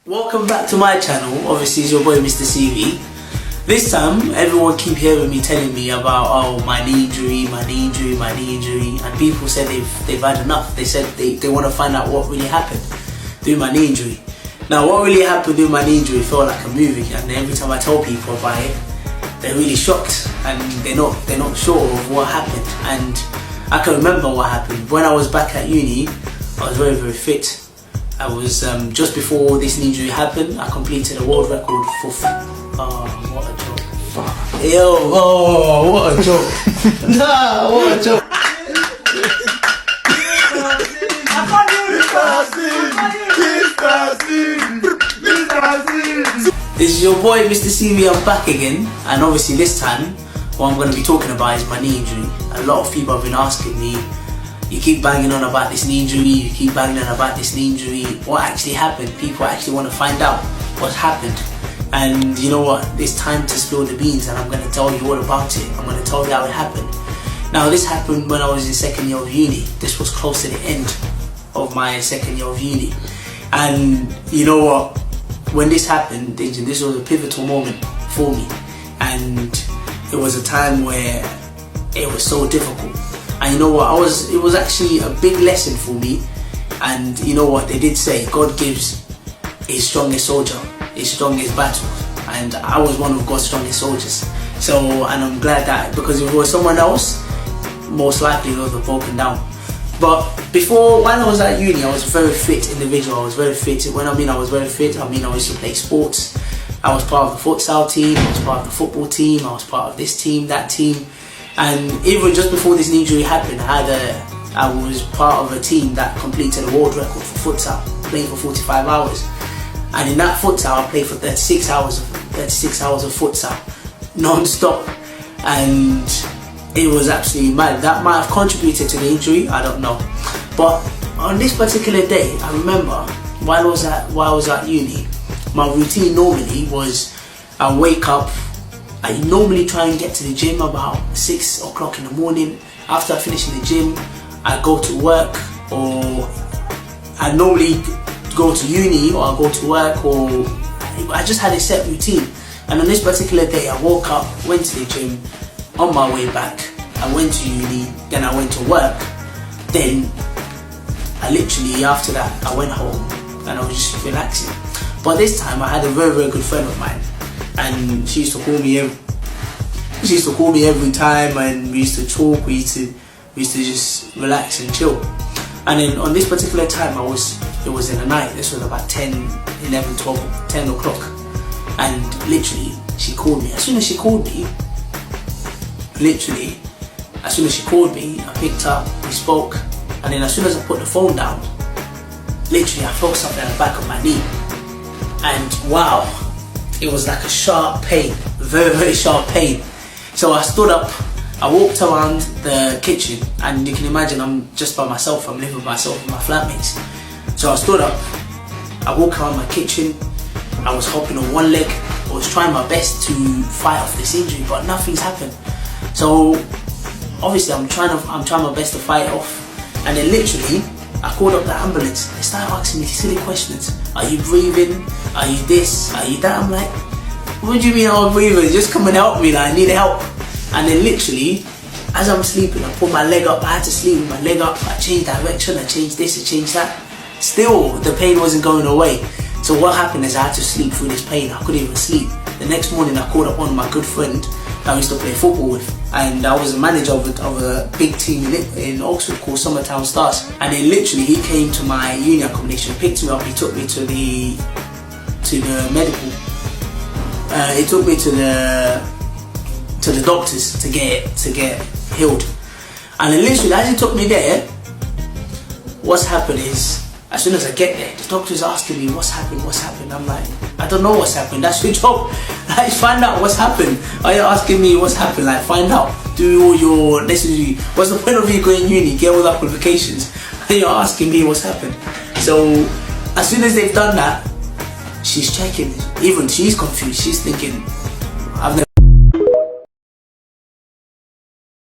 Welcome back to my channel. Obviously it's your boy Mr. CV. This time everyone keep hearing me telling me about my knee injury, and people said they've had enough. They said they want to find out what really happened through my knee injury. Now what really happened through my knee injury felt like a movie, and every time I tell people about it they're really shocked and they're not sure of what happened. And I can remember what happened. When I was back at uni, I was very fit. I was just before this knee injury happened, I completed a world record for what a joke. Fuck. Yo, oh, what a joke. Nah, what a joke. This is your boy Mr. CV, I'm back again, and obviously this time what I'm going to be talking about is my knee injury. A lot of people have been asking me, you keep banging on about this knee injury, what actually happened? People actually want to find out what happened. And you know what, it's time to spill the beans, and I'm going to tell you all about it. I'm going to tell you how it happened. Now this happened when I was in second year of uni. This was close to the end of my second year of uni. And you know what, when this happened, this was a pivotal moment for me. And it was a time where it was so difficult. And you know what, it was actually a big lesson for me. And you know what, they did say God gives his strongest soldier his strongest battles, and I was one of God's strongest soldiers. So, and I'm glad that, because if it was someone else, most likely they would have broken down. But while I was at uni, I was a very fit individual. I was very fit. When I mean I was very fit, I mean I used to play sports. I was part of the futsal team, I was part of the football team, I was part of this team, that team. And even just before this knee injury happened, I was part of a team that completed a world record for futsal, playing for 45 hours. And in that futsal, I played for 36 hours of futsal, non-stop. And it was absolutely mad. That might have contributed to the injury, I don't know. But on this particular day, I remember while I was at uni, my routine normally was I wake up, I normally try and get to the gym about 6 o'clock in the morning. After I finish in the gym, I go to work, or I normally go to uni, or I go to work, or I just had a set routine. And on this particular day, I woke up, went to the gym. On my way back, I went to uni, then I went to work. Then I literally, after that, I went home and I was just relaxing. But this time I had a very good friend of mine, and she used to call me every time, and we used to talk, we used to just relax and chill. And then on this particular time, it was in the night. This was about 10 o'clock, and literally she called me. As soon as she called me, I picked up, we spoke, and then as soon as I put the phone down, literally I felt something at the back of my knee. And wow, it was like a sharp pain, very sharp pain. So I stood up, I walked around the kitchen, and you can imagine I'm just by myself, I'm living with myself and my flatmates. So I stood up, I walked around my kitchen, I was hopping on one leg, I was trying my best to fight off this injury, but nothing's happened. So obviously I'm trying my best to fight it off, and then literally I called up the ambulance. They started asking me silly questions. Are you breathing? Are you this? Are you that? I'm like, what do you mean I'm breathing? Just come and help me, like, I need help. And then literally, as I'm sleeping, I put my leg up. I had to sleep with my leg up. I changed direction, I changed this, I changed that. Still, the pain wasn't going away. So what happened is I had to sleep through this pain. I couldn't even sleep. The next morning, I called up one of my good friends that I used to play football with, and I was a manager of a big team in Oxford called Summertown Stars. And then literally, he came to my uni accommodation, picked me up, he took me to the medical. He took me to the doctors to get healed. And then literally, as he took me there, what's happened is, as soon as I get there, the doctor's asking me what's happened. I'm like, I don't know what's happened. That's your job. Like, find out what's happened. Are you asking me what's happened? Like, find out. Do all your necessary. What's the point of you going uni? Get all the qualifications. And you're asking me what's happened. So as soon as they've done that, she's checking. Even she's confused. She's thinking,